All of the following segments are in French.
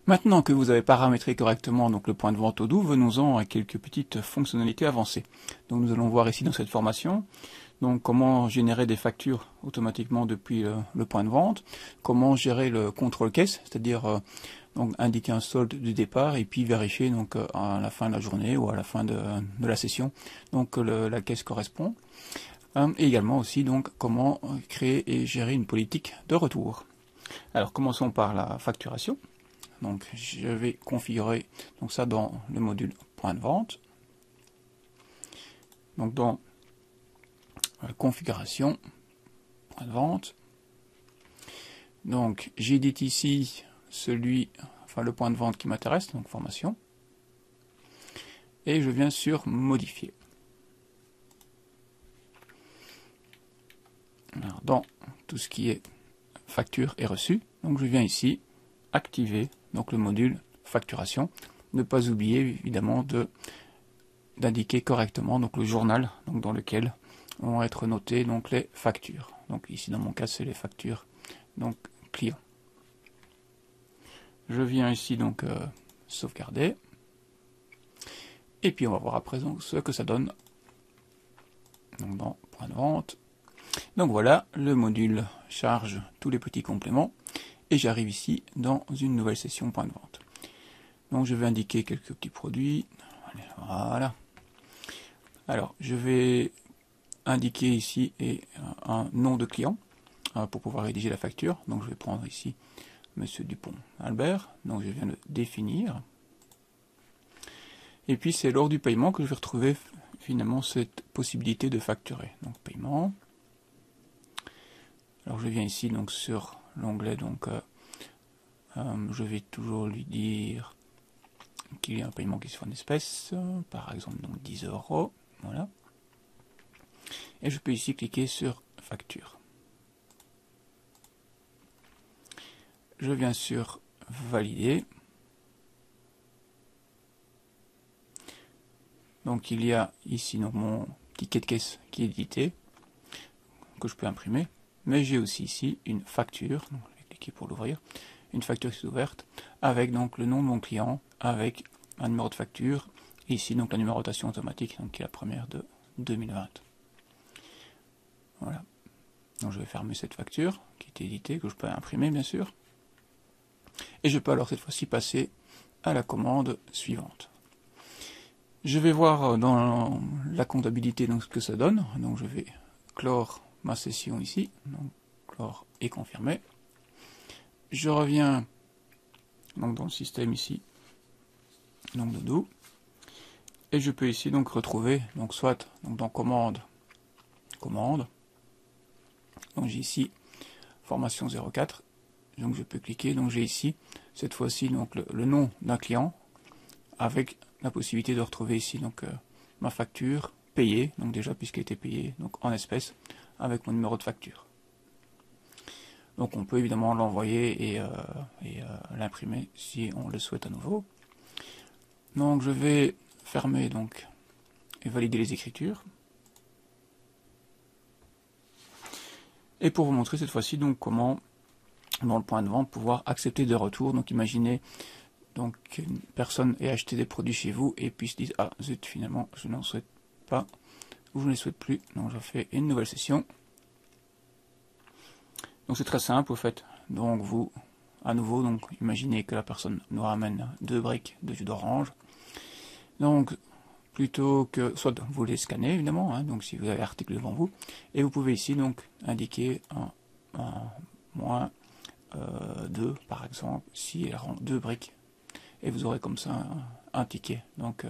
Maintenant que vous avez paramétré correctement donc le point de vente Odoo, venons-en à quelques petites fonctionnalités avancées. Donc nous allons voir ici dans cette formation donc comment générer des factures automatiquement depuis le point de vente, comment gérer le contrôle caisse, c'est-à-dire donc indiquer un solde du départ et puis vérifier donc à la fin de la journée ou à la fin de la session donc que la caisse correspond. Et également aussi donc comment créer et gérer une politique de retour. Alors commençons par la facturation. Donc je vais configurer donc ça dans le module point de vente. Donc dans configuration, point de vente. Donc j'édite ici le point de vente qui m'intéresse, donc formation. Et je viens sur modifier. Alors, dans tout ce qui est facture et reçu, donc je viens ici activer donc le module facturation. Ne pas oublier évidemment d'indiquer correctement donc le journal donc dans lequel vont être notées donc les factures. Donc ici dans mon cas c'est les factures donc clients. Je viens ici donc sauvegarder et puis on va voir à présent ce que ça donne donc dans point de vente. Donc voilà, le module charge tous les petits compléments et j'arrive ici dans une nouvelle session point de vente. Donc je vais indiquer quelques petits produits. Voilà. Alors je vais indiquer ici un nom de client pour pouvoir rédiger la facture. Donc je vais prendre ici Monsieur Dupont Albert. Donc je viens de définir. Et puis c'est lors du paiement que je vais retrouver finalement cette possibilité de facturer. Donc paiement. Alors je viens ici donc sur l'onglet donc je vais toujours lui dire qu'il y a un paiement qui se fait en espèces, par exemple donc 10 €. Voilà. Et je peux ici cliquer sur facture. Je viens sur valider. Donc il y a ici donc mon ticket de caisse qui est édité, que je peux imprimer. Mais j'ai aussi ici une facture, donc je vais cliquer pour l'ouvrir, une facture qui est ouverte, avec donc le nom de mon client, avec un numéro de facture, et ici donc la numérotation automatique, donc qui est la première de 2020. Voilà. Donc je vais fermer cette facture, qui est éditée, que je peux imprimer bien sûr. Et je peux alors cette fois-ci passer à la commande suivante. Je vais voir dans la comptabilité donc ce que ça donne. Donc je vais clore ma session ici, donc clore et confirmer. Je reviens donc dans le système ici, donc Odoo, et je peux ici donc retrouver donc soit donc dans commande, donc j'ai ici formation 04, donc je peux cliquer, donc j'ai ici cette fois-ci donc le nom d'un client avec la possibilité de retrouver ici donc ma facture payée, donc déjà puisqu'elle était payée donc en espèces avec mon numéro de facture. Donc on peut évidemment l'envoyer et l'imprimer si on le souhaite à nouveau. Donc je vais fermer donc et valider les écritures. Et pour vous montrer cette fois-ci donc comment dans le point de vente pouvoir accepter des retours. Donc imaginez donc qu'une personne ait acheté des produits chez vous et puis se dise ah zut finalement je n'en souhaite pas ou je ne les souhaite plus. Donc je fais une nouvelle session. Donc c'est très simple au fait. Donc vous, à nouveau, donc imaginez que la personne nous ramène 2 briques de jus d'orange. Donc plutôt que, soit vous les scannez évidemment, hein, donc si vous avez l'article devant vous, et vous pouvez ici donc indiquer un moins 2 par exemple, si elle rend 2 briques, et vous aurez comme ça un ticket donc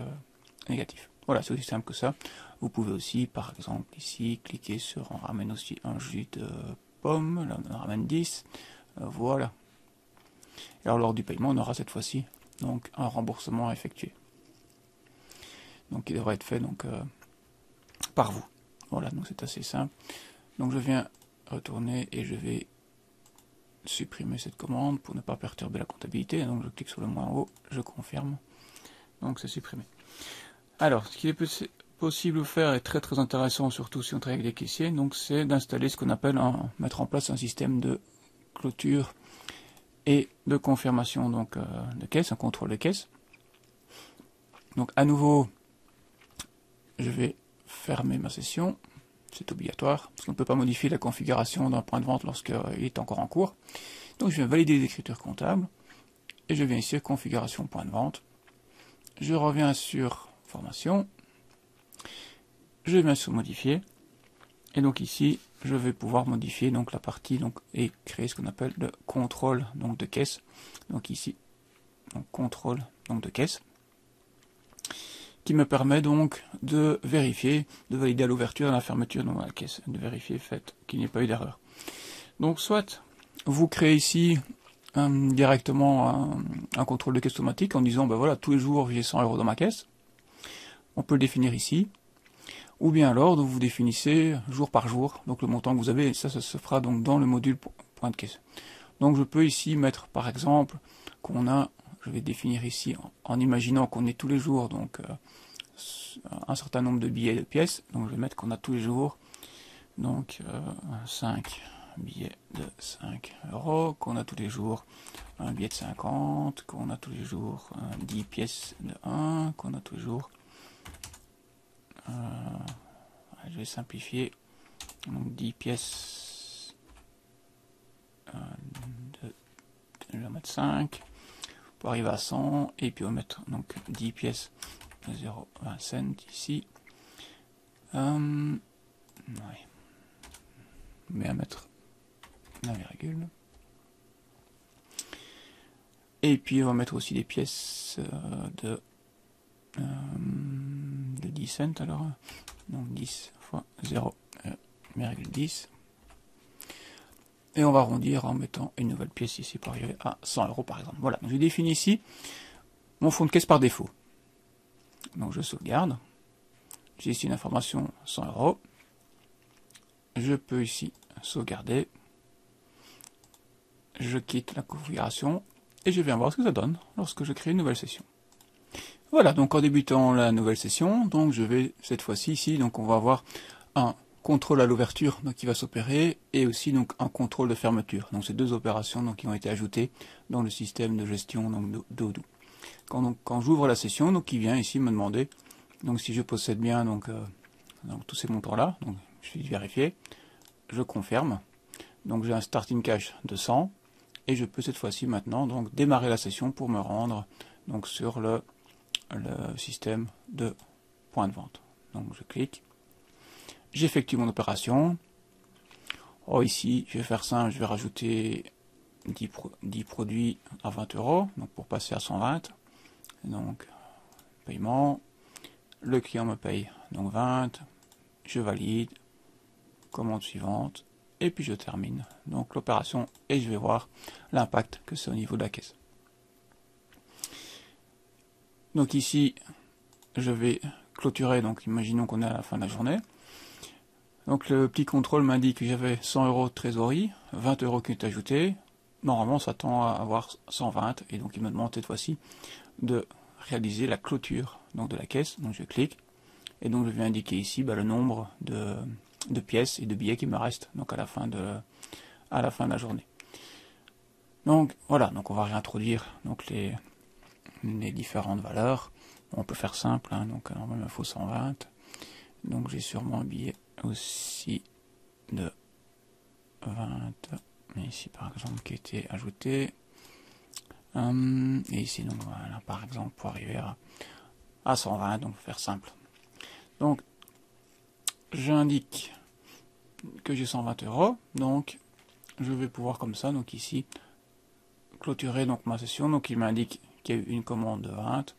négatif. Voilà, c'est aussi simple que ça. Vous pouvez aussi par exemple ici cliquer sur on ramène aussi un jus de pomme, là on en ramène 10, voilà. Et alors lors du paiement on aura cette fois-ci donc un remboursement à effectuer. Donc il devrait être fait donc par vous. Voilà, donc c'est assez simple. Donc je viens retourner et je vais supprimer cette commande pour ne pas perturber la comptabilité. Donc je clique sur le moins en haut, je confirme. Donc c'est supprimé. Alors ce qui est possible de faire est très intéressant, surtout si on travaille avec des caissiers, donc c'est d'installer ce qu'on appelle mettre en place un système de clôture et de confirmation donc de caisse, un contrôle de caisse. Donc à nouveau, je vais fermer ma session, c'est obligatoire, parce qu'on ne peut pas modifier la configuration d'un point de vente lorsqu'il est encore en cours. Donc je vais valider les écritures comptables, et je viens ici à configuration point de vente. Je reviens sur formation, je viens sur modifier, et donc ici, je vais pouvoir modifier donc la partie donc, et créer ce qu'on appelle le contrôle donc, de caisse. Donc ici, donc, contrôle donc, de caisse, qui me permet donc de vérifier, de valider à l'ouverture et à la fermeture de la caisse, de vérifier fait qu'il n'y ait pas eu d'erreur. Donc soit vous créez ici directement un contrôle de caisse automatique en disant ben voilà, tous les jours j'ai 100 € dans ma caisse. On peut le définir ici. Ou bien alors vous définissez jour par jour, donc le montant que vous avez, et ça se fera donc dans le module point de caisse. Donc je peux ici mettre par exemple qu'on a, je vais définir ici en imaginant qu'on est tous les jours donc un certain nombre de billets de pièces, donc je vais mettre qu'on a tous les jours donc 5 billets de 5 €, qu'on a tous les jours un billet de 50, qu'on a tous les jours 10 pièces de 1, qu'on a tous les jours je vais simplifier, donc 10 pièces je vais mettre 5 pour arriver à 100, et puis on va mettre donc 10 pièces de 0,20 cents ici. Ouais. On va mettre la virgule. Et puis on va mettre aussi des pièces de 10 cents alors. Donc 10 fois 0,10. Et on va arrondir en mettant une nouvelle pièce ici pour arriver à 100 € par exemple. Voilà, donc j'ai défini ici mon fond de caisse par défaut. Donc je sauvegarde. J'ai ici une information 100 €. Je peux ici sauvegarder. Je quitte la configuration et je viens voir ce que ça donne lorsque je crée une nouvelle session. Voilà, donc en débutant la nouvelle session, donc je vais cette fois-ci ici, donc on va avoir un contrôle à l'ouverture qui va s'opérer et aussi donc un contrôle de fermeture. Donc ces deux opérations donc, qui ont été ajoutées dans le système de gestion d'Odoo. Quand j'ouvre la session, donc il vient ici me demander donc si je possède bien donc tous ces montants-là, donc je vais vérifier, je confirme. Donc j'ai un starting cash de 100 et je peux cette fois-ci maintenant donc démarrer la session pour me rendre donc sur le système de point de vente. Donc je clique, j'effectue mon opération. Oh, ici je vais faire simple, je vais rajouter 10 produits à 20 €, donc pour passer à 120. Donc paiement, le client me paye donc 20, je valide, commande suivante, et puis je termine donc l'opération et je vais voir l'impact que c'est au niveau de la caisse. Donc ici, je vais clôturer, donc imaginons qu'on est à la fin de la journée. Donc le petit contrôle m'indique que j'avais 100 € de trésorerie, 20 € qui est ajouté. Normalement, ça tend à avoir 120, et donc il me demande cette fois-ci de réaliser la clôture donc de la caisse. Donc je clique, et donc je vais indiquer ici le nombre de pièces et de billets qui me restent donc à la fin de la journée. Donc voilà, donc on va réintroduire donc les différentes valeurs. On peut faire simple, hein, donc normalement il me faut 120. Donc j'ai sûrement un billet aussi de 20, mais ici par exemple qui a été ajouté. Et ici donc voilà, par exemple pour arriver à 120, donc faire simple. Donc j'indique que j'ai 120 €, donc je vais pouvoir comme ça, donc ici clôturer donc ma session. Donc il m'indique qu'il y a eu une commande de 20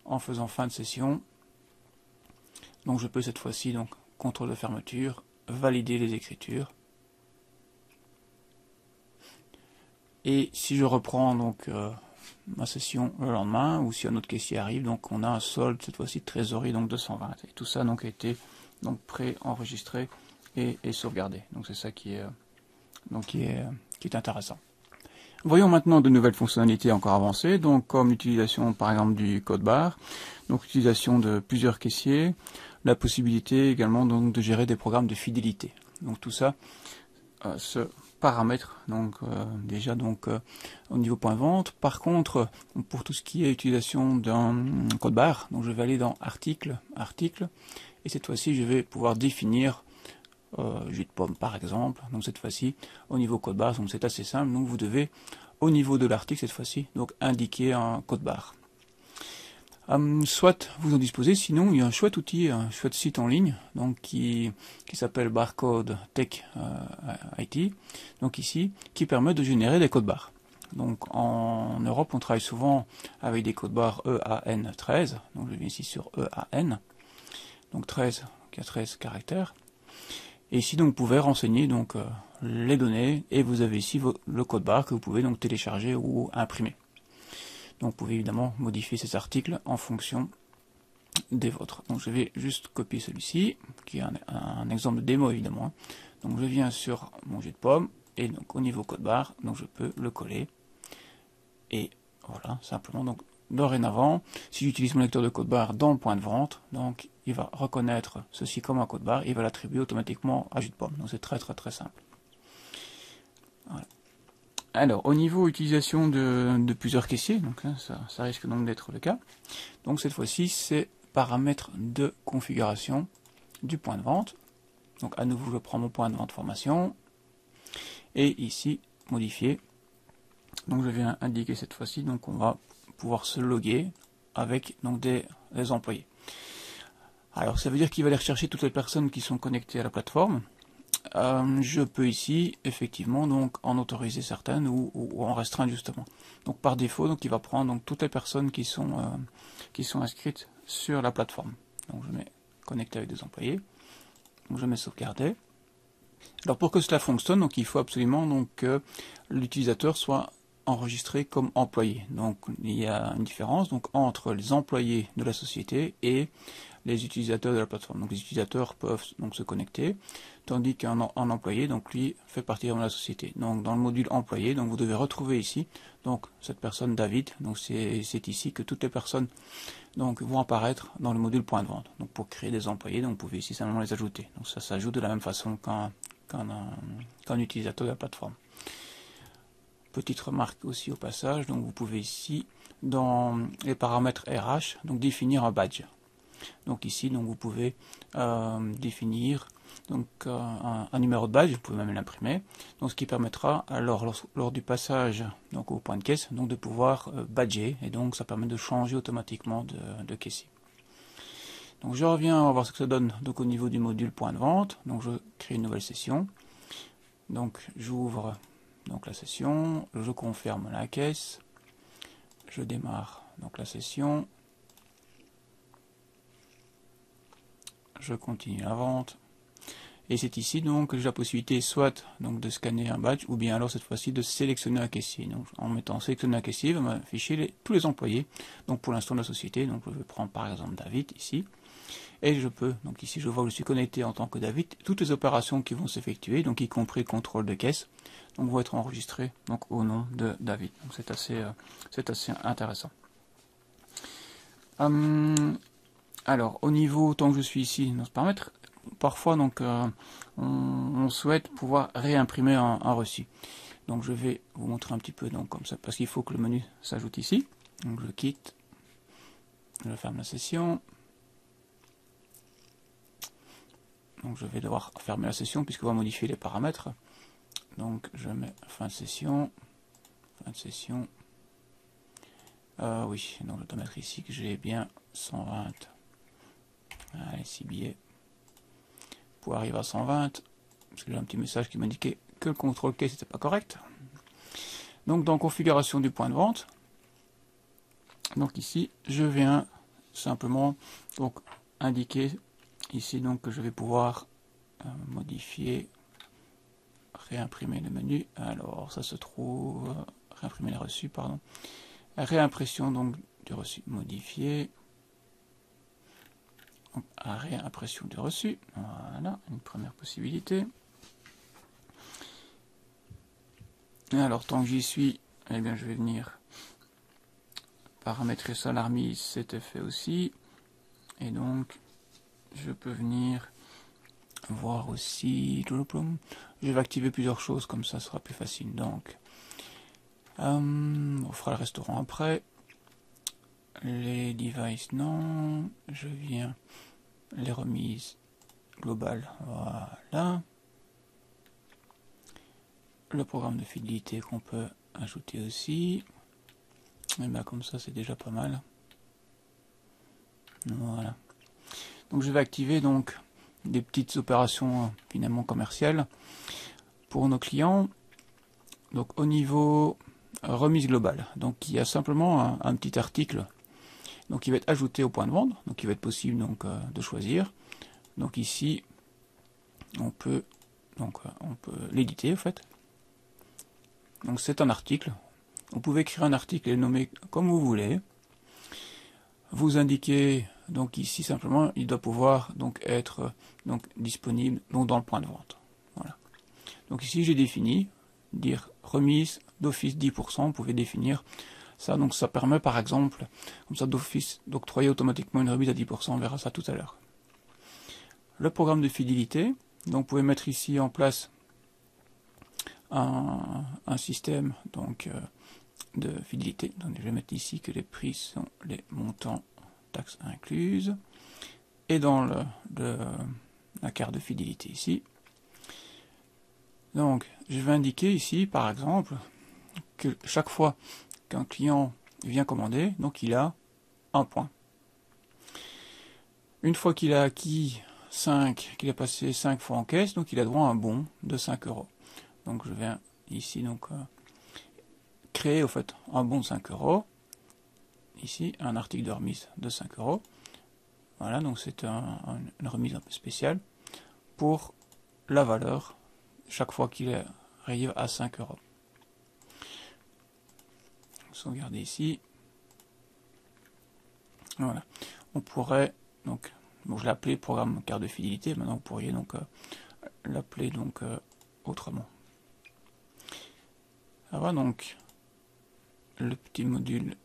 en faisant fin de session. Donc je peux cette fois-ci donc contrôle de fermeture, valider les écritures. Et si je reprends donc ma session le lendemain, ou si un autre caissier arrive, donc on a un solde cette fois-ci de trésorerie donc de 120. Et tout ça donc a été donc pré-enregistré et sauvegardé. Donc c'est ça qui est intéressant. Voyons maintenant de nouvelles fonctionnalités encore avancées, donc comme l'utilisation par exemple du code barre, donc l'utilisation de plusieurs caissiers, la possibilité également donc de gérer des programmes de fidélité. Donc tout ça se paramètres, donc déjà donc au niveau point de vente. Par contre, pour tout ce qui est utilisation d'un code barre, donc je vais aller dans article, et cette fois-ci je vais pouvoir définir jus de pomme par exemple. Donc cette fois-ci au niveau code barre, donc c'est assez simple. Donc vous devez au niveau de l'article cette fois-ci donc indiquer un code barre. Soit vous en disposez, sinon il y a un chouette outil, un chouette site en ligne donc qui s'appelle Barcode Tech IT, donc ici, qui permet de générer des codes barres. Donc en Europe on travaille souvent avec des codes barres EAN13, donc je viens ici sur EAN, donc 13, qui a 13 caractères. Et ici donc vous pouvez renseigner donc les données, et vous avez ici le code barre que vous pouvez donc télécharger ou imprimer. Donc vous pouvez évidemment modifier ces articles en fonction des vôtres. Donc je vais juste copier celui-ci, qui est un exemple de démo évidemment. Donc je viens sur mon jet de pomme, et donc au niveau code barre, donc je peux le coller. Et voilà, simplement, donc dorénavant, si j'utilise mon lecteur de code barre dans le point de vente, donc il va reconnaître ceci comme un code barre, et il va l'attribuer automatiquement à jet de pomme. Donc c'est très simple. Voilà. Alors, au niveau utilisation de plusieurs caissiers, donc hein, ça risque donc d'être le cas. Donc cette fois-ci, c'est paramètres de configuration du point de vente. Donc à nouveau, je prends mon point de vente formation, et ici, modifier. Donc je viens indiquer cette fois-ci, donc on va pouvoir se loguer avec donc des employés. Alors ça veut dire qu'il va aller rechercher toutes les personnes qui sont connectées à la plateforme. Je peux ici effectivement donc en autoriser certaines ou en restreindre justement. Donc par défaut, donc il va prendre donc toutes les personnes qui sont inscrites sur la plateforme. Donc je mets connecter avec des employés. Donc je mets sauvegarder. Alors pour que cela fonctionne, donc il faut absolument donc que l'utilisateur soit enregistré comme employé. Donc il y a une différence donc entre les employés de la société et les utilisateurs de la plateforme. Donc les utilisateurs peuvent donc se connecter, tandis qu'un employé donc lui fait partie de la société. Donc dans le module employé, donc vous devez retrouver ici donc cette personne David. Donc c'est ici que toutes les personnes donc vont apparaître dans le module point de vente. Donc pour créer des employés, donc vous pouvez ici simplement les ajouter. Donc ça s'ajoute de la même façon qu'un utilisateur de la plateforme. Petite remarque aussi au passage, donc vous pouvez ici dans les paramètres RH donc définir un badge. Donc ici donc vous pouvez définir donc un numéro de badge, vous pouvez même l'imprimer, donc ce qui permettra alors lors du passage donc au point de caisse donc de pouvoir badger, et donc ça permet de changer automatiquement de caissier. Donc je reviens, on va voir ce que ça donne donc au niveau du module point de vente. Donc je crée une nouvelle session, donc j'ouvre donc la session, je confirme la caisse, je démarre donc la session, je continue la vente, et c'est ici donc que j'ai la possibilité soit donc de scanner un badge, ou bien alors cette fois-ci de sélectionner un caissier. Donc en mettant sélectionner un caissier, il va m'afficher tous les employés donc pour l'instant de la société. Donc je vais prendre par exemple David ici, et je peux, donc ici je vois que je suis connecté en tant que David, toutes les opérations qui vont s'effectuer, donc y compris le contrôle de caisse, donc vont être enregistrées donc au nom de David. Donc c'est assez intéressant. Alors au niveau, tant que je suis ici dans ce paramètre, parfois donc on souhaite pouvoir réimprimer un reçu. Donc je vais vous montrer un petit peu donc comme ça, parce qu'il faut que le menu s'ajoute ici. Donc je quitte, je ferme la session. Donc je vais devoir fermer la session puisqu'on va modifier les paramètres. Donc je mets fin de session. Oui, donc je dois mettre ici que j'ai bien 120. Allez, 6 billets. Pour arriver à 120, parce que j'ai un petit message qui m'indiquait que le contrôle case n'était pas correct. Donc dans configuration du point de vente, donc ici je viens simplement donc indiquer ici donc que je vais pouvoir modifier, réimprimer le menu. Alors ça se trouve, réimprimer les reçus, pardon. Réimpression donc du reçu, modifier. Donc, à réimpression du reçu, voilà, une première possibilité. Et alors tant que j'y suis, eh bien je vais venir paramétrer ça, l'armée, c'était fait aussi. Et donc je peux venir voir aussi, je vais activer plusieurs choses, comme ça sera plus facile. Donc, on fera le restaurant après. Les devices, non. Je viens les remises globales, voilà. Le programme de fidélité qu'on peut ajouter aussi. Et bien comme ça c'est déjà pas mal. Voilà. Donc je vais activer donc des petites opérations finalement commerciales pour nos clients. Donc au niveau remise globale, donc il y a simplement un petit article donc qui va être ajouté au point de vente, donc il va être possible donc de choisir. Donc ici on peut l'éditer en fait. Donc c'est un article. Vous pouvez écrire un article et le nommer comme vous voulez. Vous indiquez donc ici simplement il doit pouvoir donc être donc disponible donc dans le point de vente. Voilà. Donc ici j'ai défini dire remise d'office 10%, vous pouvez définir ça, donc ça permet par exemple comme ça d'office d'octroyer automatiquement une remise à 10%, on verra ça tout à l'heure. Le programme de fidélité, donc vous pouvez mettre ici en place un système donc de fidélité. Donc je vais mettre ici que les prix sont les montants taxes incluses et dans la carte de fidélité ici. Donc je vais indiquer ici par exemple que chaque fois qu'un client vient commander, donc il a un point. Une fois qu'il a acquis 5, qu'il a passé 5 fois en caisse, donc il a droit à un bon de 5 €. Donc je viens ici donc créer au fait un bon de 5 €. Ici un article de remise de 5 €. Voilà, donc c'est une remise un peu spéciale pour la valeur chaque fois qu'il arrive à 5 €. Sauvegarder ici. Voilà. On pourrait donc, je l'ai appelé programme carte de fidélité. Maintenant vous pourriez donc l'appeler donc autrement. Ça va donc le petit module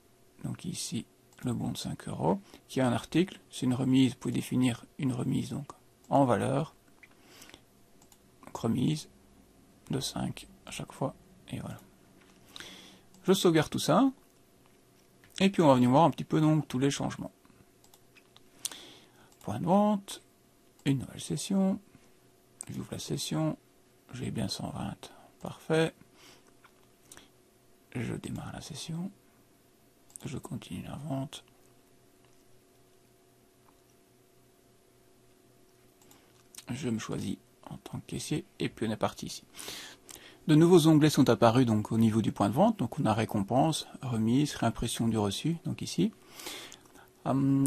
donc ici le bon de 5 € qui a un article. C'est une remise. Vous pouvez définir une remise donc en valeur. Donc remise de 5 à chaque fois et voilà. Je sauvegarde tout ça et puis on va venir voir un petit peu donc tous les changements. Point de vente, une nouvelle session, j'ouvre la session, j'ai bien 120, parfait, je démarre la session, je continue la vente, je me choisis en tant que caissier et puis on est parti ici. De nouveaux onglets sont apparus donc au niveau du point de vente, donc on a récompense, remise, réimpression du reçu, donc ici.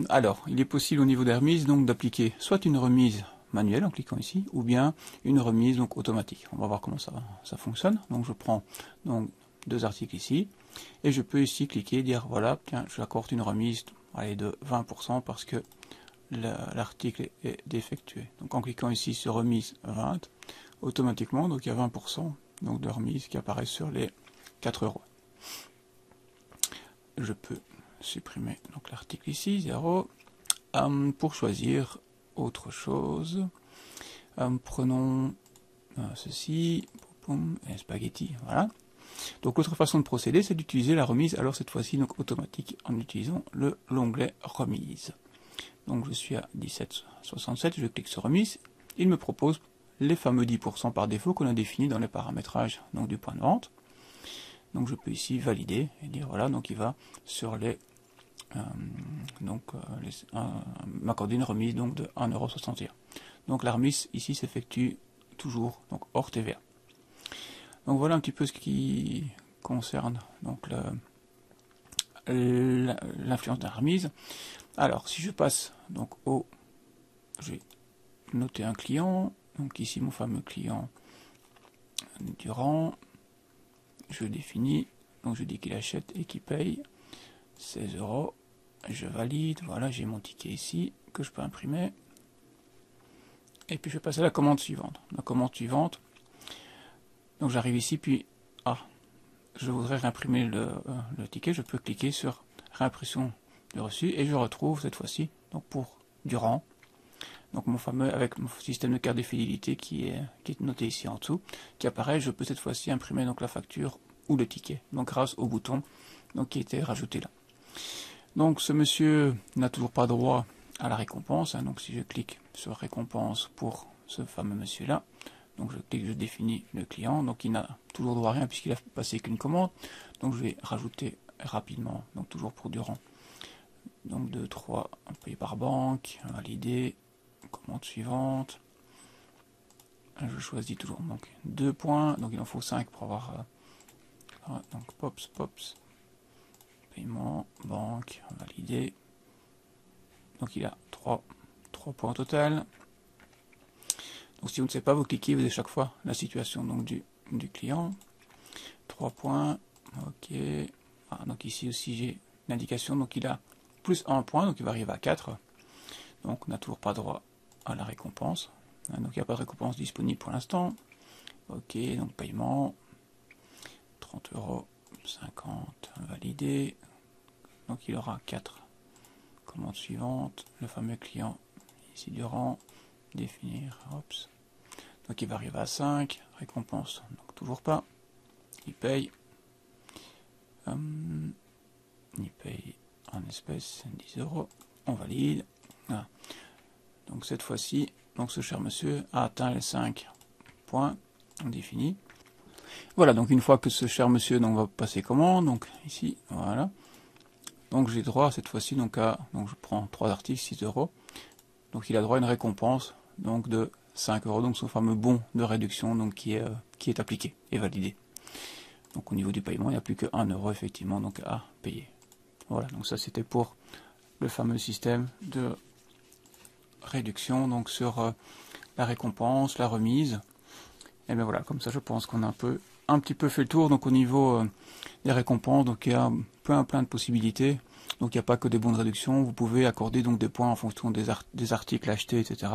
Alors, il est possible au niveau des remises donc d'appliquer soit une remise manuelle en cliquant ici, ou bien une remise donc automatique. On va voir comment ça fonctionne. Donc je prends donc 2 articles ici, et je peux ici cliquer et dire voilà, tiens, j'accorde une remise allez, de 20% parce que l'article est défectué. Donc en cliquant ici sur remise 20, automatiquement donc il y a 20% donc de remise qui apparaît sur les 4 €. Je peux supprimer donc l'article ici, 0. Pour choisir autre chose, prenons ceci, et spaghetti, voilà. Donc l'autre façon de procéder, c'est d'utiliser la remise, alors cette fois-ci donc automatique, en utilisant l'onglet remise. Donc je suis à 17,67, je clique sur remise, il me propose les fameux 10% par défaut qu'on a définis dans les paramétrages donc, du point de vente. Donc je peux ici valider et dire voilà, donc il va sur les m'accorder une remise donc de 1,61 €. Donc la remise ici s'effectue toujours donc hors TVA. Donc voilà un petit peu ce qui concerne donc l'influence de la remise. Alors si je passe donc je vais noter un client, donc ici mon fameux client Durand, je définis, donc je dis qu'il achète et qu'il paye 16 €, je valide, voilà j'ai mon ticket ici que je peux imprimer, et puis je vais passer à la commande suivante. La commande suivante, donc j'arrive ici, puis je voudrais réimprimer le ticket, je peux cliquer sur réimpression du reçu, et je retrouve cette fois-ci, donc pour Durand, donc mon fameux, avec mon système de carte de fidélité qui est noté ici en dessous, qui apparaît. Je peux cette fois-ci imprimer donc la facture ou le ticket, donc grâce au bouton donc, qui a été rajouté là. Donc ce monsieur n'a toujours pas droit à la récompense, hein, donc si je clique sur récompense pour ce fameux monsieur là, donc je clique, je définis le client, donc il n'a toujours droit à rien puisqu'il a passé qu'une commande, donc je vais rajouter rapidement, donc toujours pour Durand, donc 2, 3, payé par banque, validé, commande suivante, je choisis toujours donc 2 points, donc il en faut 5 pour avoir, donc pops, paiement, banque, validé, donc il a 3 points au total. Donc si vous ne savez pas, vous cliquez, vous avez chaque fois la situation donc, du client. 3 points, ok. Ah, donc ici aussi j'ai l'indication, donc il a plus 1 point, donc il va arriver à 4. Donc on n'a toujours pas droit à la récompense. Donc il n'y a pas de récompense disponible pour l'instant. Ok, donc paiement, 30 €, 50, validé. Donc il aura 4. Commande suivante, le fameux client, ici Durand, définir, hops. Donc il va arriver à 5, récompense, donc toujours pas. Il paye en espèces 10 €, on valide. Voilà. Donc cette fois-ci, donc ce cher monsieur a atteint les 5 points, on définit. Voilà, donc une fois que ce cher monsieur donc, va passer commande, donc ici, voilà. Donc j'ai droit cette fois-ci donc à, donc je prends 3 articles, 6 €. Donc il a droit à une récompense donc de 5 €, donc son fameux bon de réduction donc qui est appliqué et validé. Donc au niveau du paiement, il n'y a plus que 1 € effectivement donc à payer. Voilà, donc ça c'était pour le fameux système de réduction donc sur la récompense, la remise. Et bien voilà, comme ça je pense qu'on a un petit peu fait le tour donc au niveau des récompenses. Donc il y a plein de possibilités. Donc il n'y a pas que des bons de réduction, vous pouvez accorder donc des points en fonction des articles achetés, etc.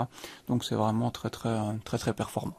Donc c'est vraiment très performant.